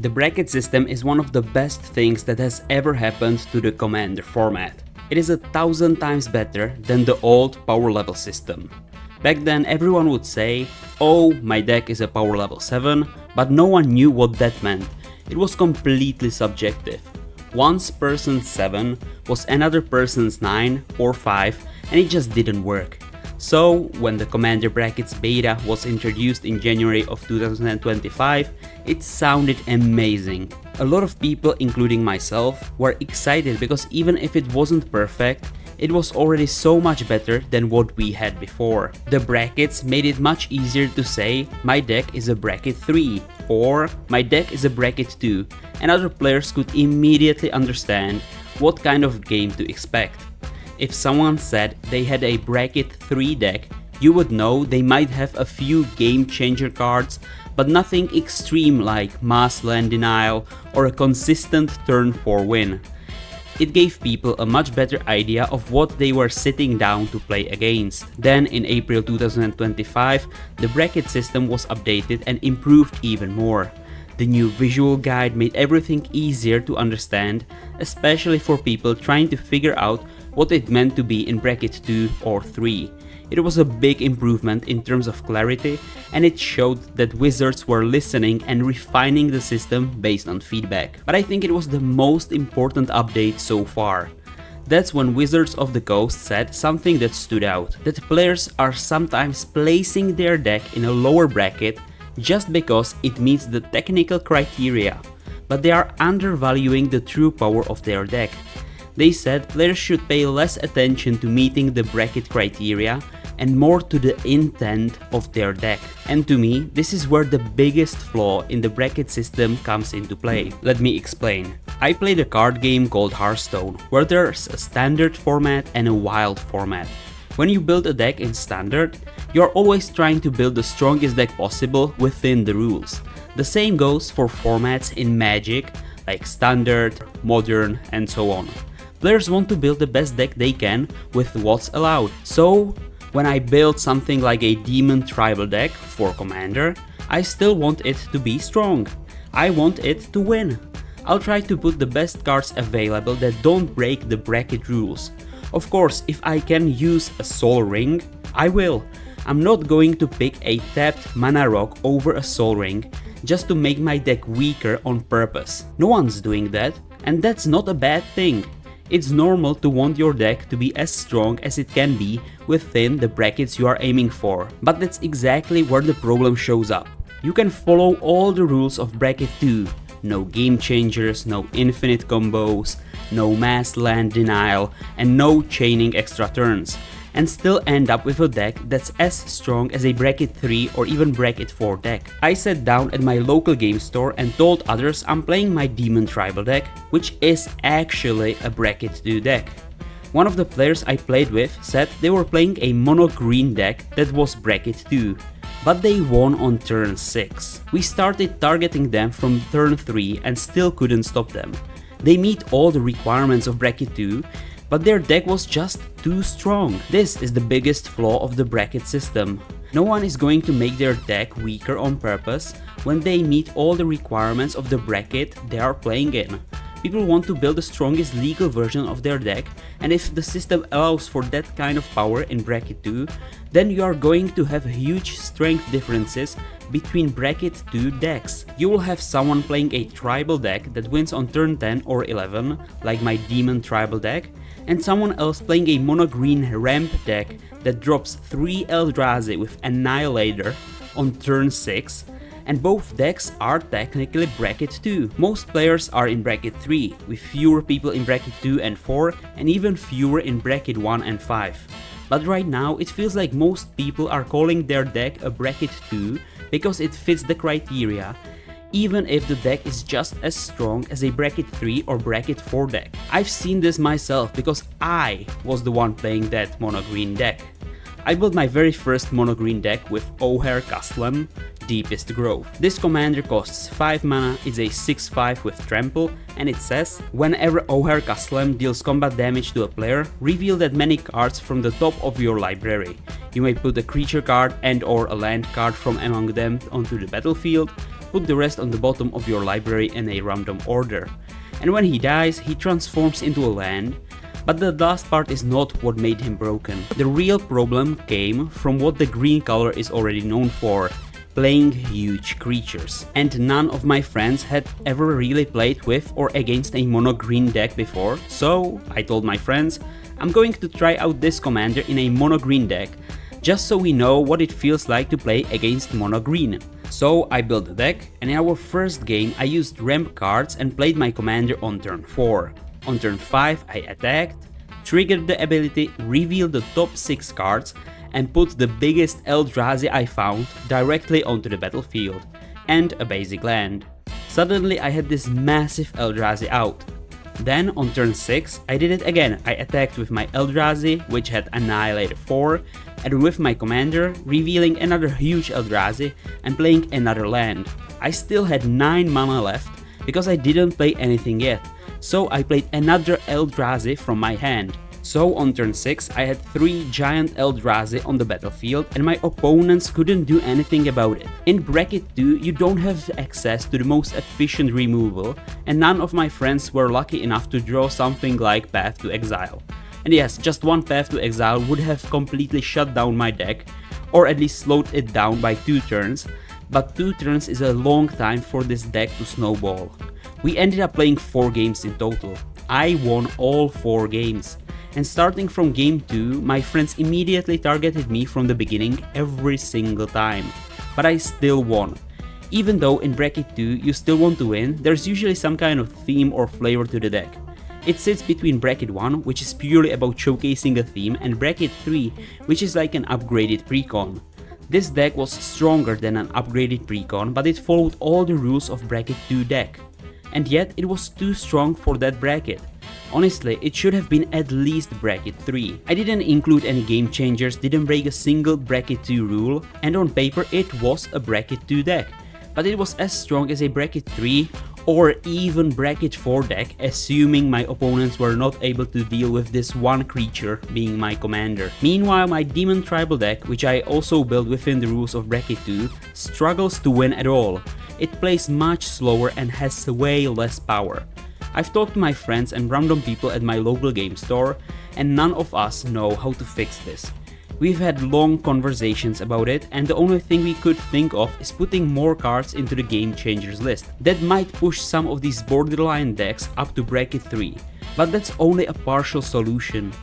The bracket system is one of the best things that has ever happened to the Commander format. It is 1,000 times better than the old power level system. Back then everyone would say, oh, my deck is a power level 7, but no one knew what that meant. It was completely subjective. One person's 7 was another person's 9 or 5, and it just didn't work. So, when the Commander Brackets beta was introduced in January of 2025, it sounded amazing. A lot of people, including myself, were excited because even if it wasn't perfect, it was already so much better than what we had before. The brackets made it much easier to say, my deck is a bracket 3 or my deck is a bracket 2, and other players could immediately understand what kind of game to expect. If someone said they had a bracket 3 deck, you would know they might have a few game changer cards, but nothing extreme like mass land denial or a consistent turn 4 win. It gave people a much better idea of what they were sitting down to play against. Then in April 2025, the bracket system was updated and improved even more. The new visual guide made everything easier to understand, especially for people trying to figure out what it meant to be in bracket 2 or 3. It was a big improvement in terms of clarity, and it showed that Wizards were listening and refining the system based on feedback. But I think it was the most important update so far. That's when Wizards of the Coast said something that stood out, that players are sometimes placing their deck in a lower bracket just because it meets the technical criteria, but they are undervaluing the true power of their deck. They said players should pay less attention to meeting the bracket criteria and more to the intent of their deck. And to me, this is where the biggest flaw in the bracket system comes into play. Let me explain. I played a card game called Hearthstone, where there's a standard format and a wild format. When you build a deck in standard, you're always trying to build the strongest deck possible within the rules. The same goes for formats in Magic, like standard, modern, and so on. Players want to build the best deck they can with what's allowed. So, when I build something like a Demon Tribal deck for Commander, I still want it to be strong. I want it to win. I'll try to put the best cards available that don't break the bracket rules. Of course, if I can use a Soul Ring, I will. I'm not going to pick a tapped Mana Rock over a Soul Ring just to make my deck weaker on purpose. No one's doing that, and that's not a bad thing. It's normal to want your deck to be as strong as it can be within the brackets you are aiming for. But that's exactly where the problem shows up. You can follow all the rules of bracket 2. No game changers, no infinite combos, no mass land denial, and no chaining extra turns, and still end up with a deck that's as strong as a bracket 3 or even bracket 4 deck. I sat down at my local game store and told others I'm playing my Demon Tribal deck, which is actually a bracket 2 deck. One of the players I played with said they were playing a mono green deck that was bracket 2, but they won on turn 6. We started targeting them from turn 3 and still couldn't stop them. They meet all the requirements of bracket 2, but their deck was just too strong. This is the biggest flaw of the bracket system. No one is going to make their deck weaker on purpose when they meet all the requirements of the bracket they are playing in. People want to build the strongest legal version of their deck, and if the system allows for that kind of power in bracket 2, then you are going to have huge strength differences between bracket 2 decks. You will have someone playing a tribal deck that wins on turn 10 or 11, like my Demon Tribal deck, and someone else playing a mono green ramp deck that drops 3 Eldrazi with Annihilator on turn 6, and both decks are technically bracket 2. Most players are in bracket 3, with fewer people in bracket 2 and 4, and even fewer in bracket 1 and 5. But right now it feels like most people are calling their deck a bracket 2 because it fits the criteria, even if the deck is just as strong as a bracket 3 or bracket 4 deck. I've seen this myself because I was the one playing that mono green deck. I built my very first mono green deck with O'Hare Castlem, Deepest Grove. This commander costs 5 mana, is a 6/5 with trample, and it says, whenever O'Hare Castlem deals combat damage to a player, reveal that many cards from the top of your library. You may put a creature card and or a land card from among them onto the battlefield. put the rest on the bottom of your library in a random order. And when he dies, he transforms into a land. But the last part is not what made him broken. The real problem came from what the green color is already known for: playing huge creatures. And none of my friends had ever really played with or against a mono green deck before, so I told my friends, I'm going to try out this commander in a mono green deck, just so we know what it feels like to play against mono green. So I built the deck, and in our first game I used ramp cards and played my commander on turn 4. On turn 5 I attacked, triggered the ability, revealed the top 6 cards, and put the biggest Eldrazi I found directly onto the battlefield, and a basic land. Suddenly I had this massive Eldrazi out. Then on turn 6 I did it again. I attacked with my Eldrazi, which had annihilated 4, and with my commander, revealing another huge Eldrazi and playing another land. I still had 9 mana left because I didn't play anything yet, so I played another Eldrazi from my hand. So on turn 6 I had 3 giant Eldrazi on the battlefield and my opponents couldn't do anything about it. In bracket 2 you don't have access to the most efficient removal, and none of my friends were lucky enough to draw something like Path to Exile. And yes, just one Path to Exile would have completely shut down my deck, or at least slowed it down by 2 turns, but 2 turns is a long time for this deck to snowball. We ended up playing 4 games in total. I won all 4 games. And starting from game 2, my friends immediately targeted me from the beginning every single time. But I still won. Even though in bracket 2 you still want to win, there's usually some kind of theme or flavor to the deck. It sits between bracket 1, which is purely about showcasing a theme, and bracket 3, which is like an upgraded precon. This deck was stronger than an upgraded precon, but it followed all the rules of bracket 2 deck. And yet it was too strong for that bracket. Honestly, it should have been at least bracket 3. I didn't include any game changers, didn't break a single bracket 2 rule, and on paper it was a bracket 2 deck. But it was as strong as a bracket 3 or even bracket 4 deck, assuming my opponents were not able to deal with this one creature being my commander. Meanwhile, my Demon Tribal deck, which I also built within the rules of bracket 2, struggles to win at all. It plays much slower and has way less power. I've talked to my friends and random people at my local game store, and none of us know how to fix this. We've had long conversations about it, and the only thing we could think of is putting more cards into the game changers list. That might push some of these borderline decks up to bracket 3, but that's only a partial solution.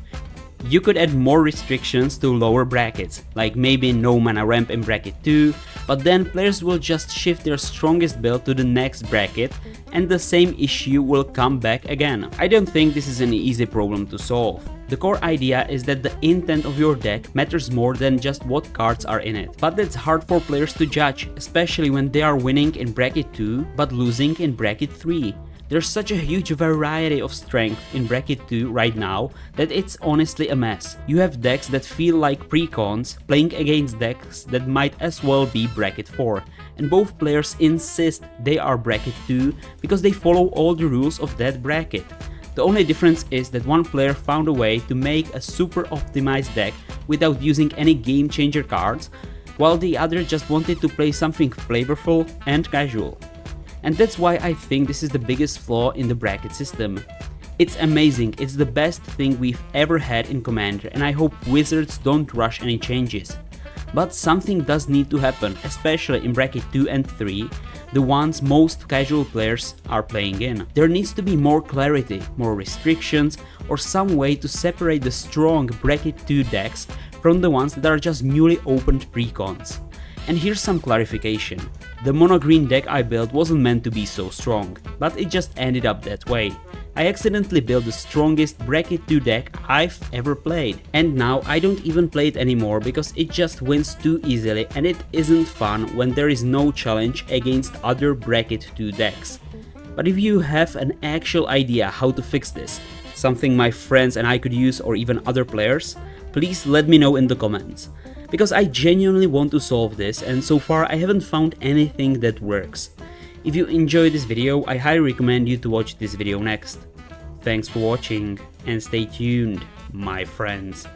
You could add more restrictions to lower brackets, like maybe no mana ramp in bracket 2, but then players will just shift their strongest build to the next bracket and the same issue will come back again. I don't think this is an easy problem to solve. The core idea is that the intent of your deck matters more than just what cards are in it. But that's hard for players to judge, especially when they are winning in bracket 2 but losing in bracket 3. There's such a huge variety of strength in bracket 2 right now that it's honestly a mess. You have decks that feel like precons playing against decks that might as well be bracket 4, and both players insist they are bracket 2 because they follow all the rules of that bracket. The only difference is that one player found a way to make a super optimized deck without using any game changer cards, while the other just wanted to play something flavorful and casual. And that's why I think this is the biggest flaw in the bracket system. It's amazing, it's the best thing we've ever had in Commander, and I hope Wizards don't rush any changes. But something does need to happen, especially in bracket 2 and 3, the ones most casual players are playing in. There needs to be more clarity, more restrictions, or some way to separate the strong bracket 2 decks from the ones that are just newly opened precons. And here's some clarification. The mono green deck I built wasn't meant to be so strong, but it just ended up that way. I accidentally built the strongest bracket 2 deck I've ever played, and now I don't even play it anymore because it just wins too easily and it isn't fun when there is no challenge against other bracket 2 decks. But if you have an actual idea how to fix this, something my friends and I could use or even other players, please let me know in the comments. Because I genuinely want to solve this, and so far I haven't found anything that works. If you enjoyed this video, I highly recommend you to watch this video next. Thanks for watching and stay tuned, my friends.